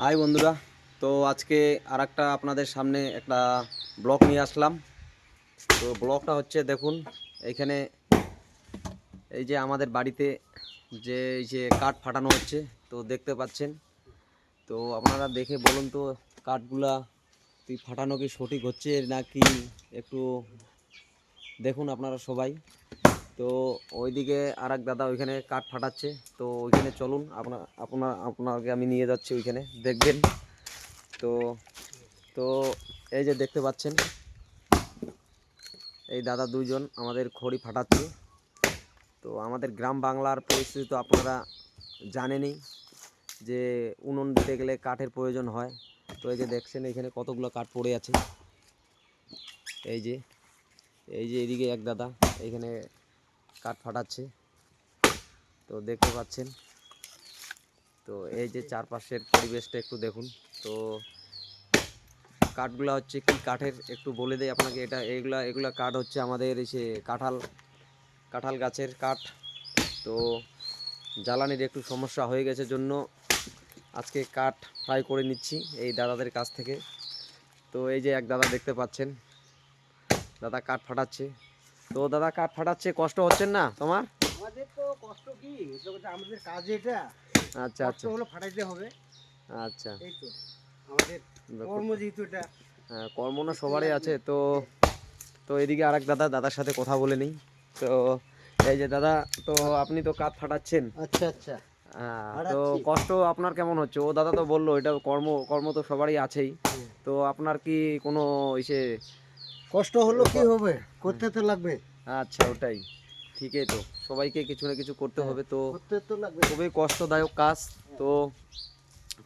High বন্ধুরা, তো আজকে আরেকটা আপনাদের সামনে একটা ব্লগ নিয়ে আসলাম। তো ব্লগটা হচ্ছে দেখুন, এইখানে এই যে আমাদের বাড়িতে এই যে কাঠ ফাটানো হচ্ছে, তো দেখতে পাচ্ছেন। তো আপনারা দেখে বলুন তো কাঠগুলা ফাটানো কি সঠিক হচ্ছে নাকি, একটু দেখুন আপনারা সবাই। তো ওইদিকে আর এক দাদা ওইখানে কাঠ ফাটাচ্ছে, তো ওইখানে চলুন, আপনাকে আমি নিয়ে যাচ্ছি ওইখানে, দেখবেন। তো তো এই যে দেখতে পাচ্ছেন, এই দাদা দুইজন আমাদের খড়ি ফাটাচ্ছে। তো আমাদের গ্রাম বাংলার পরিস্থিতি তো আপনারা জানেনই, যে উনুন দিতে গেলে কাঠের প্রয়োজন হয়। তো এই যে দেখছেন এখানে কতগুলো কাঠ পড়ে আছে। এই যে এদিকে এক দাদা এইখানে কাঠ ফাটাচ্ছে, তো দেখতে পাচ্ছেন। তো এই যে চারপাশের পরিবেশটা একটু দেখুন। তো কাঠগুলা হচ্ছে কি কাঠের, একটু বলে দেয় আপনাকে। এগুলা কাঠ হচ্ছে আমাদের এই যে কাঁঠাল গাছের কাঠ। তো জ্বালানির একটু সমস্যা হয়ে গেছে জন্য আজকে কাঠ ফ্রাই করে নিচ্ছি এই দাদাদের কাছ থেকে। তো এই যে এক দাদা দেখতে পাচ্ছেন, দাদা কাঠ ফাটাচ্ছে। তো দাদা কাঠ ফাটাচ্ছে, কষ্ট হচ্ছে না তোমার? আমাদের তো কষ্ট কি, এটা হচ্ছে আমাদের কাজ, এটা আচ্ছা কষ্ট আচ্ছা হলো ফাটাইতে হবে। আচ্ছা। এই তো আমাদের কর্ম, ব্যাপারটা, যেহেতু এটা হ্যাঁ, কর্ম না করতে সবারই লাগবে। আছে। তো তো এদিকে আরেক দাদার সাথে কথা বলে নিই। তো এই যে দাদা, তো আপনি তো কাঠ ফাটাচ্ছেন। আচ্ছা আচ্ছা, তো ফাটাচ্ছি। কষ্ট আপনার কেমন হচ্ছে? ও দাদা তো বললো এটা কর্ম, কর্ম তো সবারই আছেই। তো আপনার কি কোনো ইসে কষ্ট হলো কি ক- হবে, করতে তো লাগবে। আচ্ছা, ওটাই ঠিকই। তো সবাইকে কিছু না কিছু করতে হ্যাঁ, হবে। তো করতে তো লাগবে। খুবই কষ্টদায়ক কাজ। তো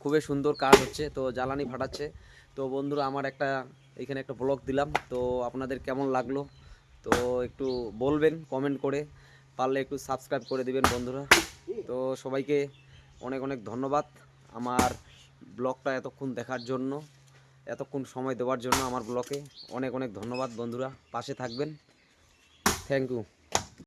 খুবই সুন্দর কাজ হচ্ছে, তো জ্বালানি ফাটাচ্ছে। তো বন্ধুরা, আমার এখানে একটা ব্লগ দিলাম, তো আপনাদের কেমন লাগলো তো একটু বলবেন কমেন্ট করে, পারলে একটু সাবস্ক্রাইব করে দিবেন বন্ধুরা। তো সবাইকে অনেক অনেক ধন্যবাদ আমার ব্লগটা এতক্ষণ দেখার জন্য, এতক্ষণ সময় দেওয়ার জন্য। আমার ব্লগে অনেক অনেক ধন্যবাদ বন্ধুরা, পাশে থাকবেন। Thank you.